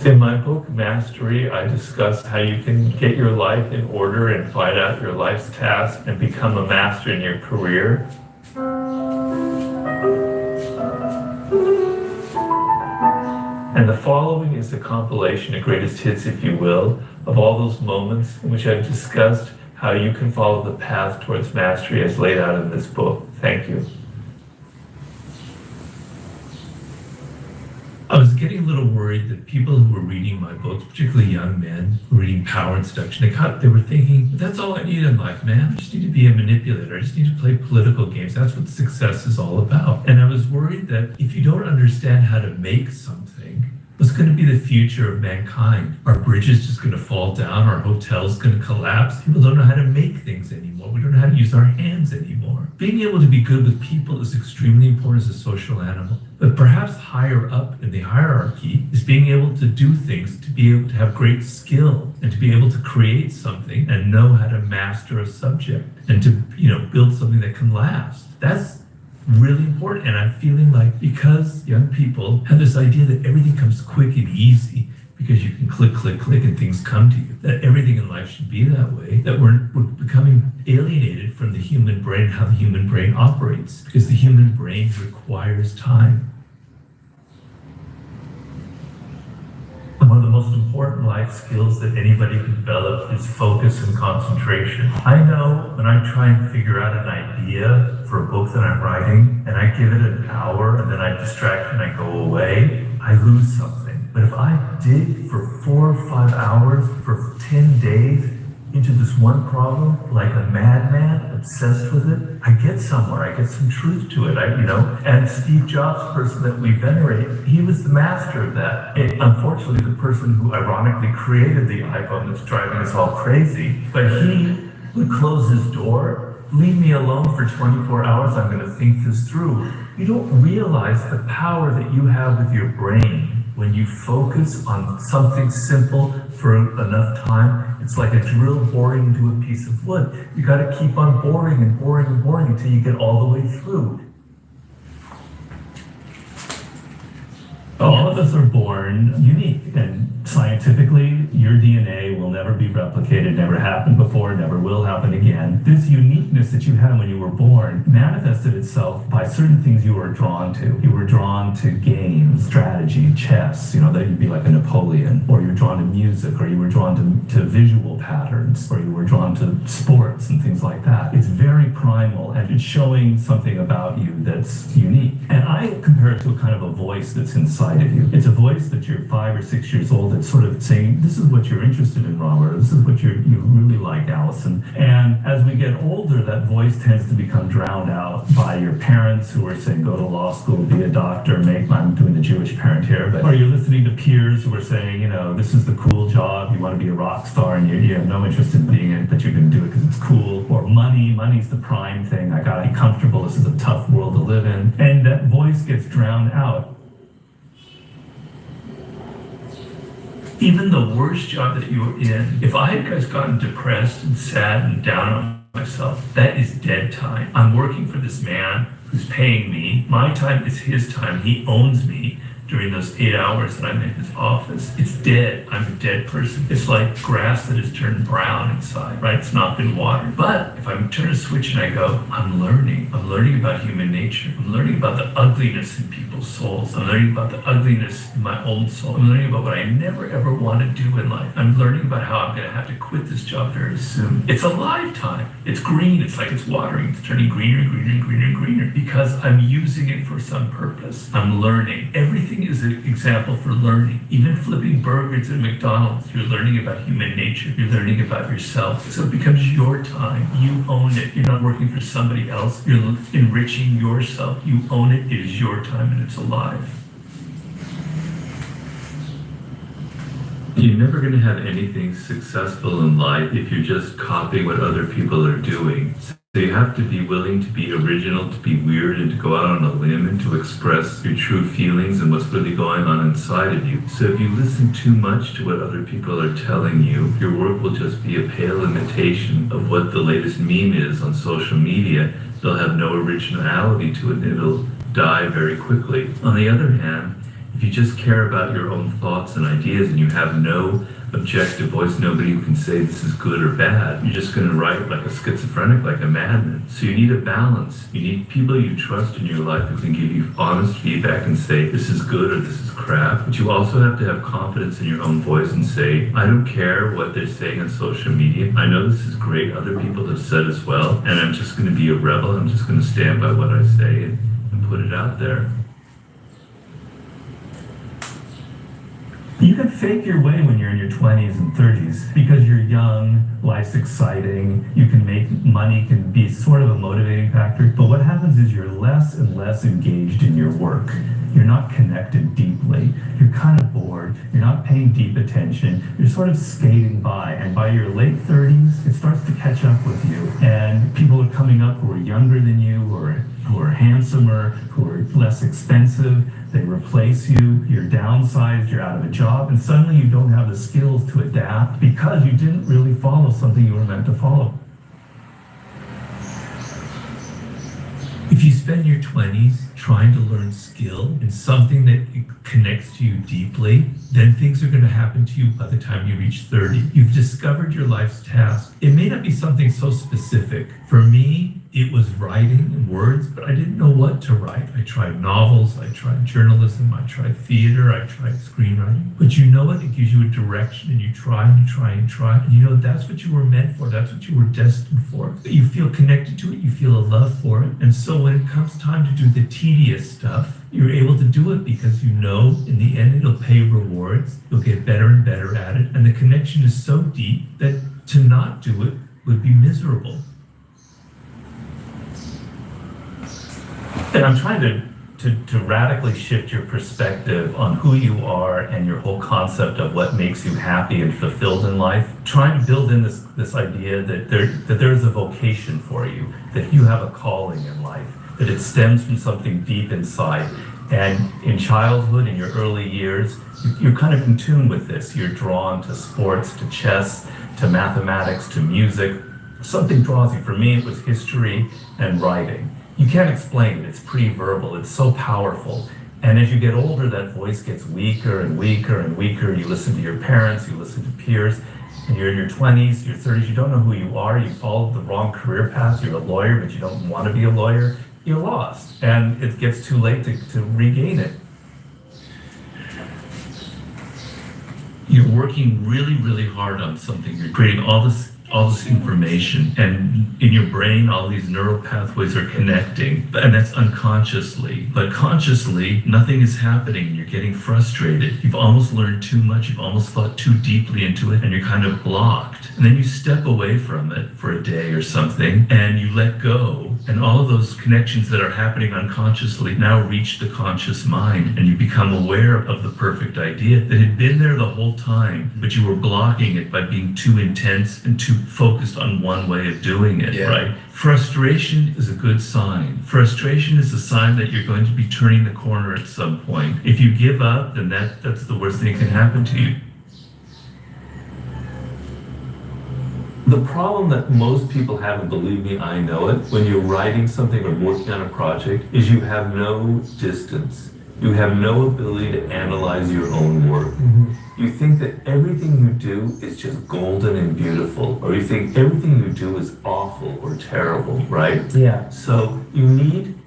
In my book, Mastery, I discuss how you can get your life in order and find out your life's tasks and become a master in your career. And the following is a compilation, a greatest hits, if you will, of all those moments in which I've discussed how you can follow the path towards mastery as laid out in this book. Thank you. I was getting a little worried that people who were reading my books, particularly young men who were reading Power and Seduction, they were thinking, that's all I need in life, man. I just need to be a manipulator. I just need to play political games. That's what success is all about. And I was worried that if you don't understand how to make something, what's going to be the future of mankind? Our bridges just going to fall down? Our hotels going to collapse? People don't know how to make things anymore. We don't know how to use our hands anymore. Being able to be good with people is extremely important as a social animal. But perhaps higher up in the hierarchy is being able to do things, to be able to have great skill and to be able to create something and know how to master a subject and to, build something that can last. That's really important. And I'm feeling like because young people have this idea that everything comes quick and easy because you can click, and things come to you, that everything in life should be that way, that we're becoming alienated from the human brain, how the human brain operates, because the human brain requires time. And one of the most important life skills that anybody can develop is focus and concentration. I know when I try and figure out an idea for a book that I'm writing, and I give it an hour, and then I distract and I go away, I lose something. But if I dig for 4 or 5 hours for 10 days into this one problem, like a madman, obsessed with it, I get somewhere. I get some truth to it. And Steve Jobs, the person that we venerate, he was the master of that. And unfortunately, the person who ironically created the iPhone that's driving us all crazy, but he would close his door, leave me alone for 24 hours. I'm going to think this through. You don't realize the power that you have with your brain when you focus on something simple for enough time. It's like a drill boring into a piece of wood. You got to keep on boring until you get all the way through. All of us are born unique, and scientifically, your DNA will never be replicated, never happened before, never will happen again. This uniqueness that you had when you were born manifested itself by certain things you were drawn to. You were drawn to games, strategy, chess, that you'd be like a Napoleon, or you're drawn to music, or you were drawn to visual patterns, or you were drawn to sports and things like that. It's very primal, and it's showing something about you that's unique. And I compare it to a kind of a voice that's inside of you. It's a voice that you're 5 or 6 years old that's sort of saying, this is what you're interested in, Robert. This is what you really like, Allison. And as we get older, that voice tends to become drowned out by your parents who are saying, go to law school, be a doctor, I'm doing the Jewish parent here. Or you're listening to peers who are saying, this is the cool job. You want to be a rock star and you have no interest in being it, but you're going to do it because it's cool. Or money's the prime thing. I got to be comfortable. This is a tough world to live in. And that voice gets drowned out. Even the worst job that you were in, if I had just gotten depressed and sad and down on myself, that is dead time. I'm working for this man who's paying me. My time is his time. He owns me during those 8 hours that I'm in his office. It's dead. I'm a dead person. It's like grass that has turned brown inside, right? It's not been watered. But if I turn a switch and I go, I'm learning about human nature. I'm learning about the ugliness in people's souls. I'm learning about the ugliness in my own soul. I'm learning about what I never ever want to do in life. I'm learning about how I'm going to have to quit this job very soon. It's a lifetime. It's green. It's like it's watering. It's turning greener, because I'm using it for some purpose. I'm learning. Everything is an example for learning. Even flipping burgers at McDonald's, you're learning about human nature. You're learning about yourself. So it becomes your time. You own it. You're not working for somebody else. You're enriching yourself. You own it. It is your time and it's alive. You're never going to have anything successful in life if you're just copying what other people are doing. So you have to be willing to be original, to be weird, and to go out on a limb and to express your true feelings and what's really going on inside of you. So if you listen too much to what other people are telling you, your work will just be a pale imitation of what the latest meme is on social media. They'll have no originality to it, and it'll die very quickly. On the other hand, if If you just care about your own thoughts and ideas and you have no objective voice, nobody who can say this is good or bad, you're just going to write like a schizophrenic, like a madman. So you need a balance. You need people you trust in your life who can give you honest feedback and say this is good or this is crap. But you also have to have confidence in your own voice and say, I don't care what they're saying on social media. I know this is great. Other people have said as well. And I'm just going to be a rebel. I'm just going to stand by what I say and put it out there. You can fake your way when you're in your 20s and 30s because you're young, life's exciting, you can make money, can be sort of a motivating factor. But what happens is you're less and less engaged in your work. You're not connected deeply. You're kind of bored. You're not paying deep attention. You're sort of skating by. And by your late 30s, it starts to catch up with you. And people are coming up who are younger than you, who are handsomer, who are less expensive. They replace you, you're downsized, you're out of a job, and suddenly you don't have the skills to adapt because you didn't really follow something you were meant to follow. If you spend your 20s trying to learn skill in something that connects to you deeply, then things are going to happen to you by the time you reach 30. You've discovered your life's task. It may not be something so specific. For me, it was writing and words, but I didn't know what to write. I tried novels, I tried journalism, I tried theater, I tried screenwriting. But you know what? It gives you a direction, and you try and you try and try. And you know that's what you were meant for. That's what you were destined for. You feel connected to it. You feel a love for it. And so when it comes time to do the tedious stuff, you're able to do it because you know in the end it'll pay rewards. You'll get better and better at it. And the connection is so deep that to not do it would be miserable. And I'm trying to radically shift your perspective on who you are and your whole concept of what makes you happy and fulfilled in life. Trying to build in this idea that there is a vocation for you, that you have a calling in life, that it stems from something deep inside. And in childhood, in your early years, you're kind of in tune with this. You're drawn to sports, to chess, to mathematics, to music. Something draws you. For me, it was history and writing. You can't explain it. It's pre-verbal. It's so powerful. And as you get older, that voice gets weaker and weaker and weaker. You listen to your parents, you listen to peers, and you're in your 20s, your 30s, you don't know who you are. You followed the wrong career path. You're a lawyer, but you don't want to be a lawyer. You're lost. And it gets too late to regain it. You're working really, really hard on something. You're creating all this information, and in your brain all these neural pathways are connecting, and that's unconsciously. But consciously, nothing is happening. You're getting frustrated. You've almost learned too much. You've almost thought too deeply into it, and you're kind of blocked. And then you step away from it for a day or something, and you let go. And all of those connections that are happening unconsciously now reach the conscious mind, and you become aware of the perfect idea that had been there the whole time, but you were blocking it by being too intense and too focused on one way of doing it, right? Frustration is a good sign. Frustration is a sign that you're going to be turning the corner at some point. If you give up, then that's the worst thing that can happen to you. The problem that most people have, and believe me, I know it, when you're writing something or working on a project, is you have no distance. You have no ability to analyze your own work. Mm-hmm. You think that everything you do is just golden and beautiful, or you think everything you do is awful or terrible, right? Yeah. So you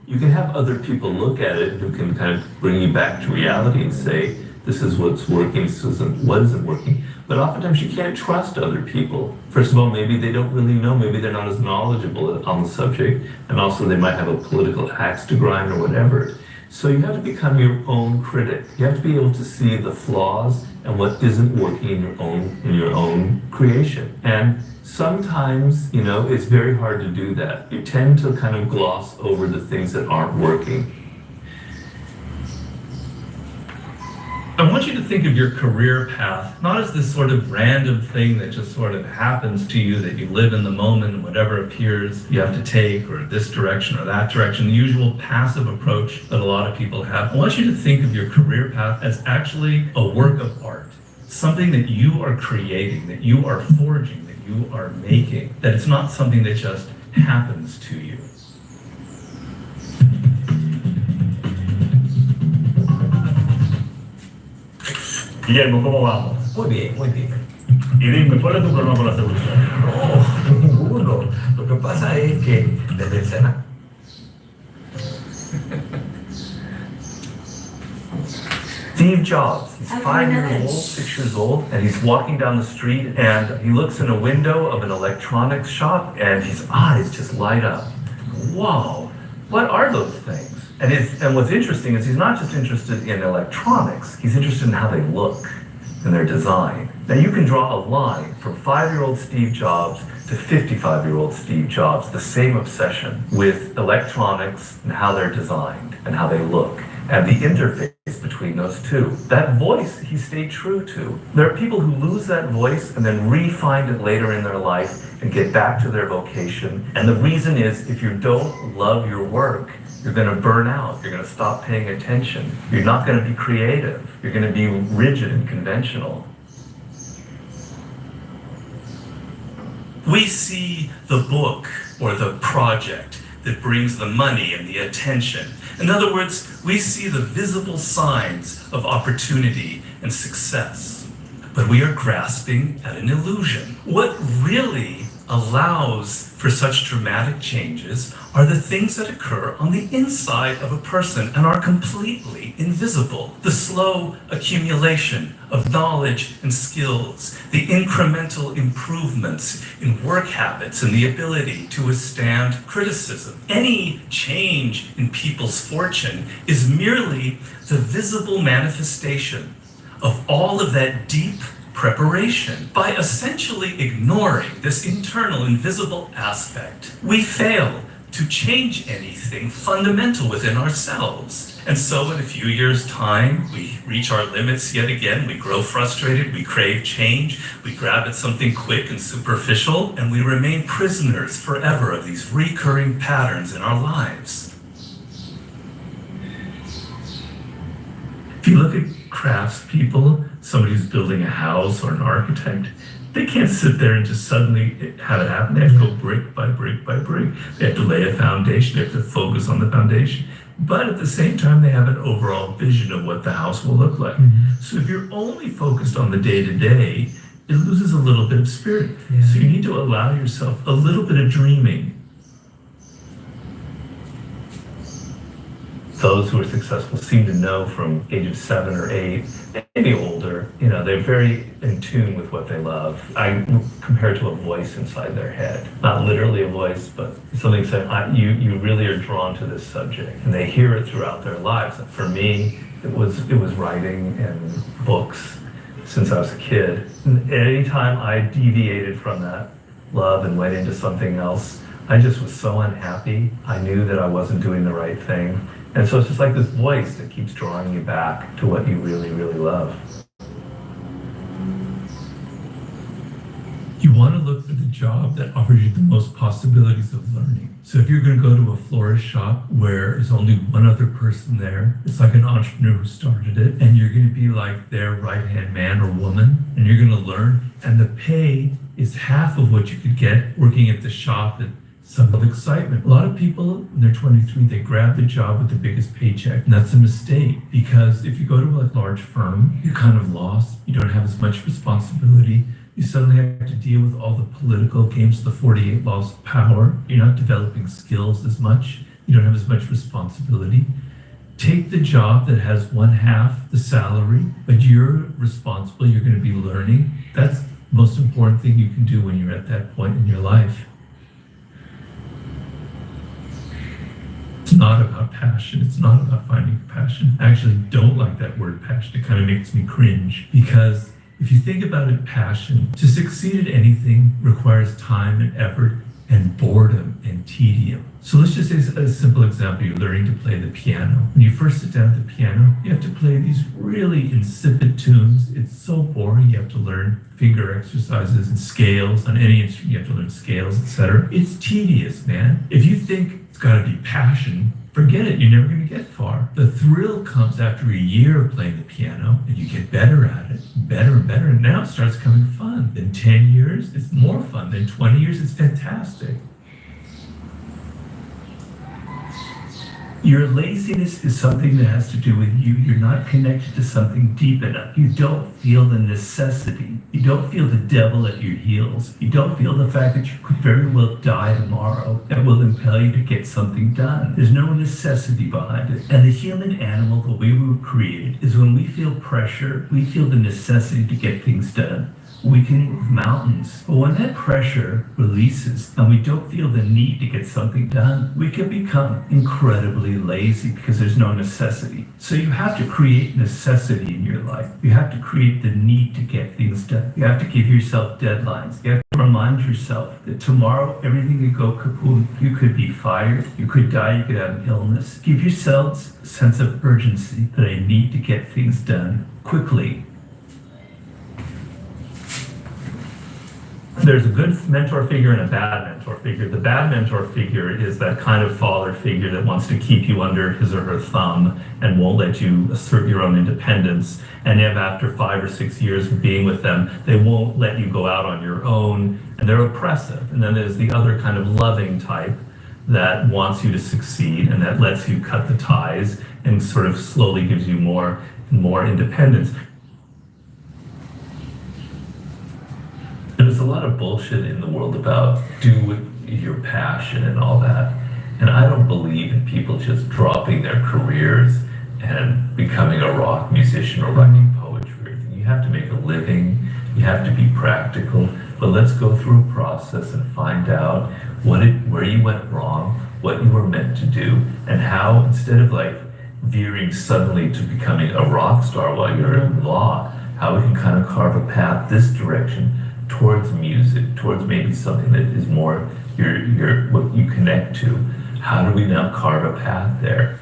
can have other people look at it who can kind of bring you back to reality and say, this is what's working, this isn't what isn't working. But oftentimes you can't trust other people. First of all, maybe they don't really know, maybe they're not as knowledgeable on the subject, and also they might have a political axe to grind or whatever. So you have to become your own critic. You have to be able to see the flaws and what isn't working in your own creation. And sometimes, it's very hard to do that. You tend to kind of gloss over the things that aren't working. I want you to think of your career path not as this sort of random thing that just sort of happens to you, that you live in the moment and whatever appears you have to take, or this direction or that direction, the usual passive approach that a lot of people have. I want you to think of your career path as actually a work of art, something that you are creating, that you are forging, that you are making, that it's not something that just happens to you. Guillermo, ¿cómo vamos? Muy bien, muy bien. Y dime, ¿cuál es tu problema con la seguridad? No, ninguno. Lo que pasa es que desde el Senado. Steve Jobs, he's How 5 do you know years that? old, 6 years old, and he's walking down the street and he looks in a window of an electronics shop and his eyes just light up. Whoa, what are those things? And what's interesting is he's not just interested in electronics, he's interested in how they look and their design. Now you can draw a line from 5-year-old Steve Jobs to 55-year-old Steve Jobs, the same obsession with electronics and how they're designed and how they look, and the interface between those two. That voice he stayed true to. There are people who lose that voice and then re-find it later in their life and get back to their vocation. And the reason is, if you don't love your work, you're going to burn out. You're going to stop paying attention. You're not going to be creative. You're going to be rigid and conventional. We see the book or the project that brings the money and the attention. In other words, we see the visible signs of opportunity and success, but we are grasping at an illusion. What really allows for such dramatic changes are the things that occur on the inside of a person and are completely invisible. The slow accumulation of knowledge and skills, the incremental improvements in work habits and the ability to withstand criticism. Any change in people's fortune is merely the visible manifestation of all of that deep preparation. By essentially ignoring this internal invisible aspect, we fail to change anything fundamental within ourselves. And so in a few years' time, we reach our limits yet again, we grow frustrated, we crave change, we grab at something quick and superficial, and we remain prisoners forever of these recurring patterns in our lives. If you look at craftspeople, somebody who's building a house or an architect, they can't sit there and just suddenly have it happen. They have to go brick by brick by brick. They have to lay a foundation. They have to focus on the foundation. But at the same time, they have an overall vision of what the house will look like. So if you're only focused on the day-to-day, it loses a little bit of spirit. So you need to allow yourself a little bit of dreaming. Those who are successful seem to know from age of 7 or 8, maybe older, they're very in tune with what they love. I compare it to a voice inside their head. Not literally a voice, but something saying, you really are drawn to this subject. And they hear it throughout their lives. And for me, it was writing and books since I was a kid. And anytime I deviated from that love and went into something else, I just was so unhappy. I knew that I wasn't doing the right thing. And so it's just like this voice that keeps drawing you back to what you really, really love. You want to look for the job that offers you the most possibilities of learning. So if you're going to go to a florist shop where there's only one other person there, it's like an entrepreneur who started it, and you're going to be like their right-hand man or woman, and you're going to learn, and the pay is half of what you could get working at the shop at some of excitement. A lot of people, when they're 23, they grab the job with the biggest paycheck. And that's a mistake, because if you go to a large firm, you're kind of lost. You don't have as much responsibility. You suddenly have to deal with all the political games, the 48 laws of power. You're not developing skills as much. You don't have as much responsibility. Take the job that has one half the salary, but you're responsible. You're going to be learning. That's the most important thing you can do when you're at that point in your life. It's not about passion. It's not about finding passion. I actually don't like that word passion. It kind of makes me cringe, because if you think about it, passion, to succeed at anything requires time and effort and boredom and tedium. So let's just say a simple example. You're learning to play the piano. When you first sit down at the piano, you have to play these really insipid tunes. It's so boring. You have to learn finger exercises and scales. On any instrument, you have to learn scales, etc. It's tedious, man. If you think it's got to be passion, forget it. You're never going to get far. The thrill comes after a year of playing the piano, and you get better at it, better and better, and now it starts becoming fun. Then 10 years, it's more fun. Then 20 years, it's fantastic. Your laziness is something that has to do with you. You're not connected to something deep enough. You don't feel the necessity. You don't feel the devil at your heels. You don't feel the fact that you could very well die tomorrow that will impel you to get something done. There's no necessity behind it. And the human animal, the way we were created, is when we feel pressure, we feel the necessity to get things done. We can move mountains. But when that pressure releases and we don't feel the need to get something done, we can become incredibly lazy because there's no necessity. So you have to create necessity in your life. You have to create the need to get things done. You have to give yourself deadlines. You have to remind yourself that tomorrow everything could go kaboom. You could be fired. You could die. You could have an illness. Give yourselves a sense of urgency that I need to get things done quickly. There's a good mentor figure and a bad mentor figure. The bad mentor figure is that kind of father figure that wants to keep you under his or her thumb and won't let you assert your own independence. And if after 5 or 6 years of being with them, they won't let you go out on your own, and they're oppressive. And then there's the other kind of loving type that wants you to succeed and that lets you cut the ties and sort of slowly gives you more and more independence. There's a lot of bullshit in the world about do your passion and all that. And I don't believe in people just dropping their careers and becoming a rock musician or writing poetry. You have to make a living, you have to be practical, but let's go through a process and find out where you went wrong, what you were meant to do, and how instead of like veering suddenly to becoming a rock star while you're in law, how we can kind of carve a path this direction towards music, towards maybe something that is more your what you connect to. How do we now carve a path there?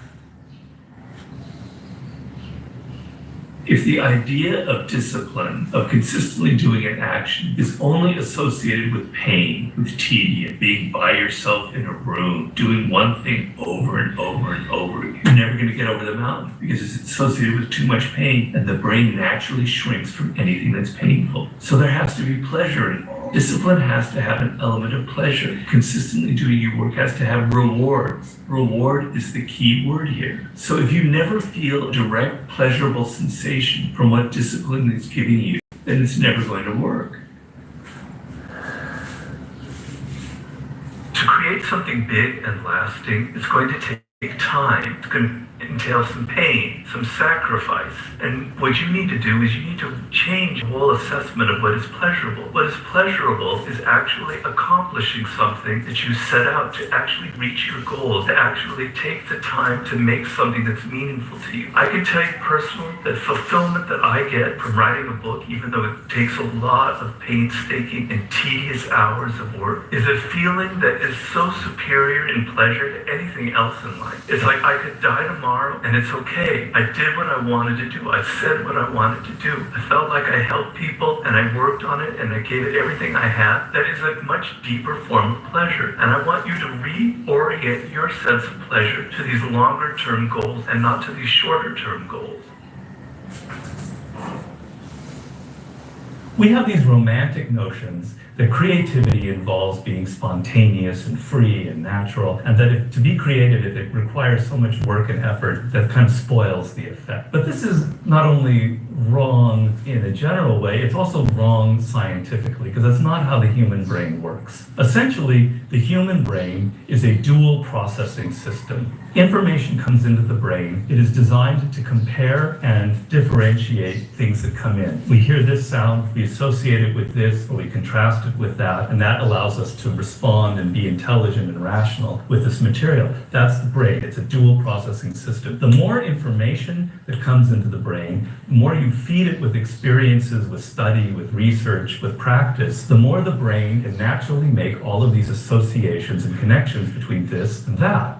If the idea of discipline, of consistently doing an action, is only associated with pain, with tedium, being by yourself in a room, doing one thing over and over and over, you're never going to get over the mountain because it's associated with too much pain, and the brain naturally shrinks from anything that's painful. So there has to be pleasure involved. Discipline has to have an element of pleasure. Consistently doing your work has to have rewards. Reward is the key word here. So if you never feel a direct pleasurable sensation from what discipline is giving you, then it's never going to work. To create something big and lasting, it's going to take time. It's going to entail some pain, some sacrifice. And what you need to do is you need to change the whole assessment of what is pleasurable. What is pleasurable is actually accomplishing something that you set out to actually reach your goals, to actually take the time to make something that's meaningful to you. I can tell you personally, the fulfillment that I get from writing a book, even though it takes a lot of painstaking and tedious hours of work, is a feeling that is so superior in pleasure to anything else in life. It's like I could die tomorrow and it's okay. I did what I wanted to do. I said what I wanted to do. I felt like I helped people and I worked on it and I gave it everything I had. That is a much deeper form of pleasure. And I want you to reorient your sense of pleasure to these longer term goals and not to these shorter term goals. We have these romantic notions that creativity involves being spontaneous and free and natural, and that to be creative, if it requires so much work and effort, that kind of spoils the effect. But this is not only wrong in a general way, it's also wrong scientifically, because that's not how the human brain works. Essentially, the human brain is a dual processing system. Information comes into the brain. It is designed to compare and differentiate things that come in. We hear this sound, we associate it with this, or we contrast it with that, and that allows us to respond and be intelligent and rational with this material. That's the brain. It's a dual processing system. The more information that comes into the brain, the more you feed it with experiences, with study, with research, with practice, the more the brain can naturally make all of these associations and connections between this and that.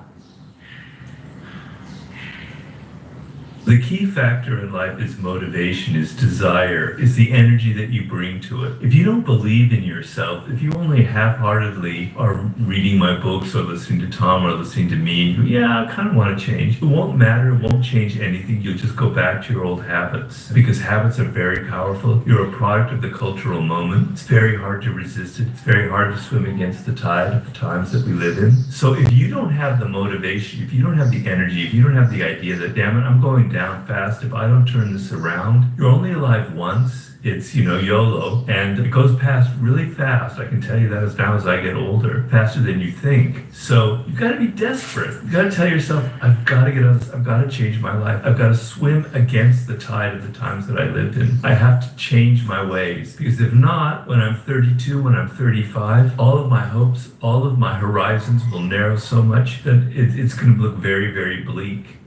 The key factor in life is motivation, is desire, is the energy that you bring to it. If you don't believe in yourself, if you only half-heartedly are reading my books or listening to Tom or listening to me, and you go, yeah, I kind of want to change, it won't matter, it won't change anything. You'll just go back to your old habits because habits are very powerful. You're a product of the cultural moment. It's very hard to resist it. It's very hard to swim against the tide of the times that we live in. So if you don't have the motivation, if you don't have the energy, if you don't have the idea that, damn it, I'm going down fast, if I don't turn this around, you're only alive once. It's, YOLO, and it goes past really fast. I can tell you that as now as I get older, faster than you think. So you've got to be desperate. You've got to tell yourself, I've got to get on this. I've got to change my life. I've got to swim against the tide of the times that I lived in. I have to change my ways, because if not, when I'm 32, when I'm 35, all of my hopes, all of my horizons will narrow so much that it's going to look very, very bleak.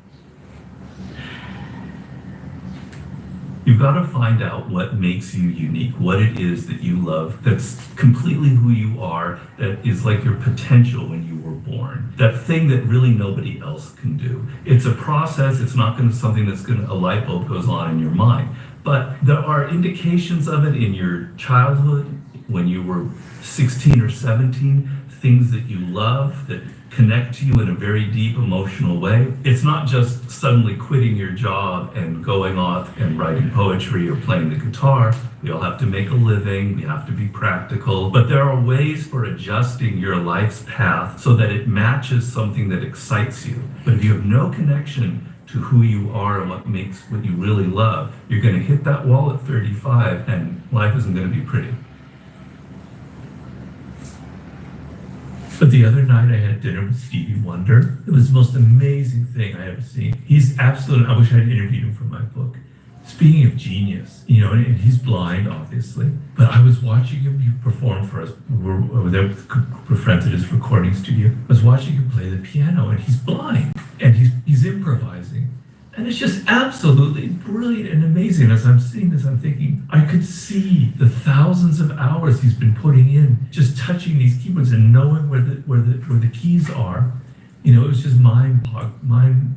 You've got to find out what makes you unique, what it is that you love, that's completely who you are, that is like your potential when you were born. That thing that really nobody else can do. It's a process, it's not going to something that's going to, a light bulb goes on in your mind. But there are indications of it in your childhood, when you were 16 or 17, things that you love, that connect to you in a very deep emotional way. It's not just suddenly quitting your job and going off and writing poetry or playing the guitar. We all have to make a living, we have to be practical, but there are ways for adjusting your life's path so that it matches something that excites you. But if you have no connection to who you are and what makes what you really love, you're going to hit that wall at 35 and life isn't going to be pretty. But the other night I had dinner with Stevie Wonder. It was the most amazing thing I ever seen. He's absolute, I wish I'd interviewed him for my book. Speaking of genius, and he's blind, obviously, but I was watching him perform for us. We're there with friends at his recording studio. I was watching him play the piano, and he's blind, and he's improvising. And it's just absolutely brilliant and amazing. As I'm seeing this, I'm thinking, I could see the thousands of hours he's been putting in, just touching these keyboards and knowing where the keys are. It was just mind-blowing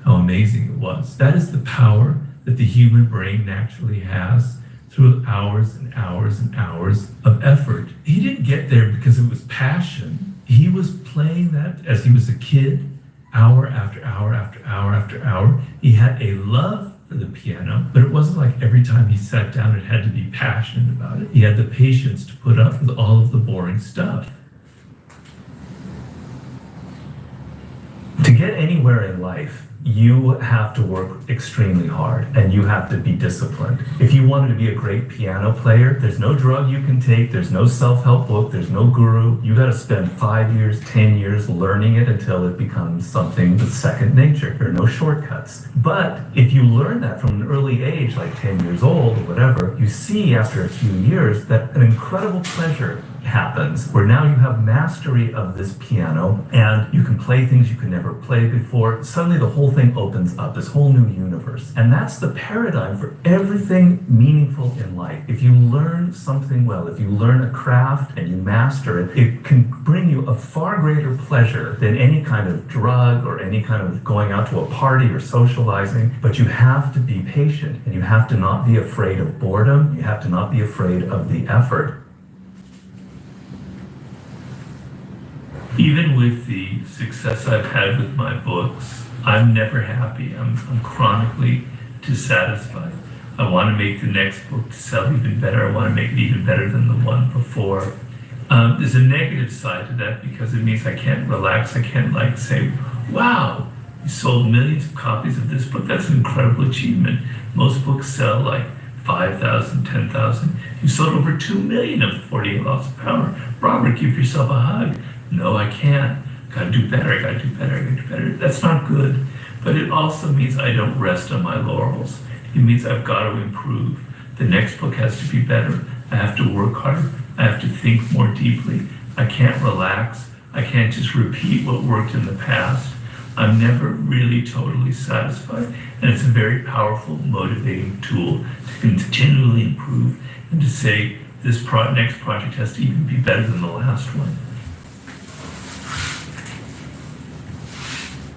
how amazing it was. That is the power that the human brain naturally has through hours and hours and hours of effort. He didn't get there because it was passion. He was playing that as he was a kid, hour after hour after hour after hour. He had a love for the piano, but it wasn't like every time he sat down it had to be passionate about it. He had the patience to put up with all of the boring stuff. To get anywhere in life, you have to work extremely hard and you have to be disciplined. If you wanted to be a great piano player, there's no drug you can take, there's no self-help book, there's no guru. You got to spend 5 years, 10 years learning it until it becomes something that's second nature. There are no shortcuts. But if you learn that from an early age, like 10 years old or whatever, you see after a few years that an incredible pleasure happens where now you have mastery of this piano and you can play things you could never play before. Suddenly the whole thing opens up, this whole new universe. And that's the paradigm for everything meaningful in life. If you learn something well, if you learn a craft and you master it, it can bring you a far greater pleasure than any kind of drug or any kind of going out to a party or socializing. But you have to be patient and you have to not be afraid of boredom. You have to not be afraid of the effort. Even with the success I've had with my books, I'm never happy. I'm chronically dissatisfied. I want to make the next book sell even better. I want to make it even better than the one before. There's a negative side to that because it means I can't relax. I can't say, wow, you sold millions of copies of this book. That's an incredible achievement. Most books sell like 5,000, 10,000. You sold over 2 million of 48 Laws of Power. Robert, give yourself a hug. No, I can't. Gotta do better, I gotta do better, I gotta do better. That's not good. But it also means I don't rest on my laurels. It means I've got to improve. The next book has to be better. I have to work harder. I have to think more deeply. I can't relax. I can't just repeat what worked in the past. I'm never really totally satisfied. And it's a very powerful, motivating tool to continually improve and to say this next project has to even be better than the last one.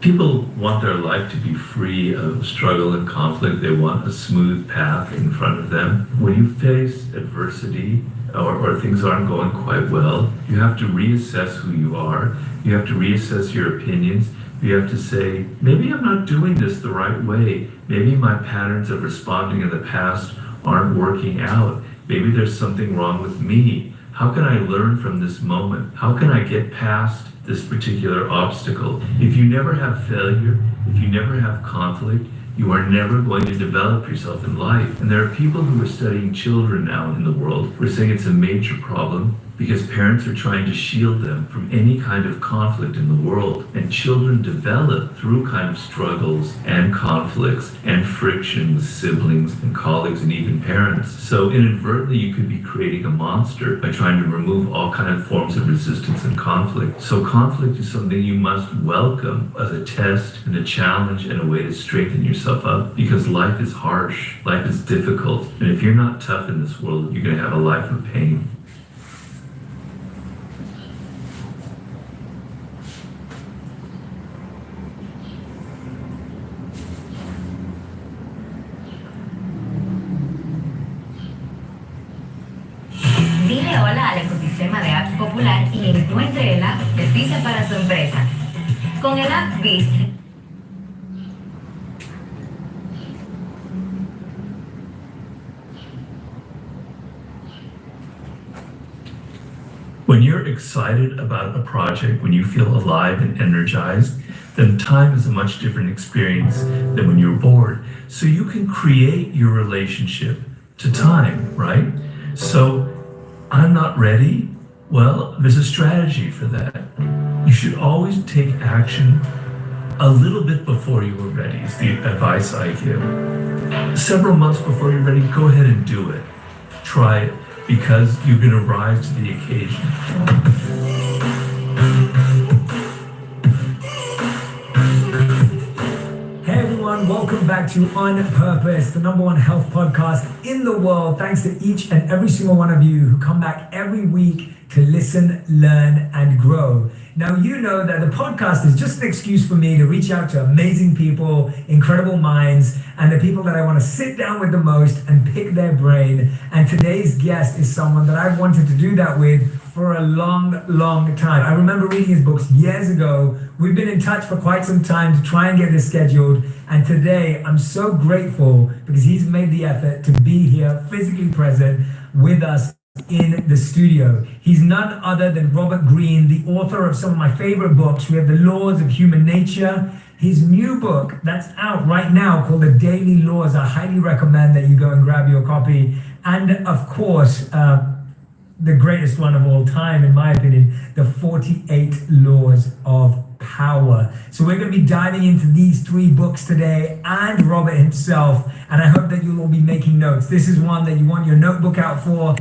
People want their life to be free of struggle and conflict. They want a smooth path in front of them. When you face adversity or things aren't going quite well, you have to reassess who you are. You have to reassess your opinions. You have to say, maybe I'm not doing this the right way. Maybe my patterns of responding in the past aren't working out. Maybe there's something wrong with me. How can I learn from this moment? How can I get past this particular obstacle? If you never have failure, if you never have conflict, you are never going to develop yourself in life. And there are people who are studying children now in the world who are saying it's a major problem because parents are trying to shield them from any kind of conflict in the world. And children develop through kind of struggles and conflicts and friction with siblings and colleagues and even parents. So inadvertently, you could be creating a monster by trying to remove all kind of forms of resistance and conflict. So conflict is something you must welcome as a test and a challenge and a way to strengthen yourself up, because life is harsh, life is difficult. And if you're not tough in this world, you're going to have a life of pain. Dile hola al ecosistema de apps popular y encuentre el app precisa para su empresa. Con el app Beast. When you're excited about a project, when you feel alive and energized, then time is a much different experience than when you're bored. So you can create your relationship to time, right? So I'm not ready. Well, there's a strategy for that. You should always take action a little bit before you are ready, is the advice I give. Several months before you're ready, go ahead and do it. Try it, because you're going to rise to the occasion. Hey everyone, welcome back to On Purpose, the #1 health podcast in the world. Thanks to each and every single one of you who come back every week to listen, learn, and grow. Now, you know that the podcast is just an excuse for me to reach out to amazing people, incredible minds, and the people that I want to sit down with the most and pick their brain. And today's guest is someone that I've wanted to do that with for a long, long time. I remember reading his books years ago. We've been in touch for quite some time to try and get this scheduled. And today I'm so grateful because he's made the effort to be here physically present with us in the studio. He's none other than Robert Greene, the author of some of my favorite books. We have The Laws of Human Nature. His new book that's out right now called The Daily Laws. I highly recommend that you go and grab your copy. And of course, the greatest one of all time, in my opinion, The 48 Laws of Power. So we're going to be diving into these 3 books today and Robert himself. And I hope that you'll all be making notes. This is one that you want your notebook out for.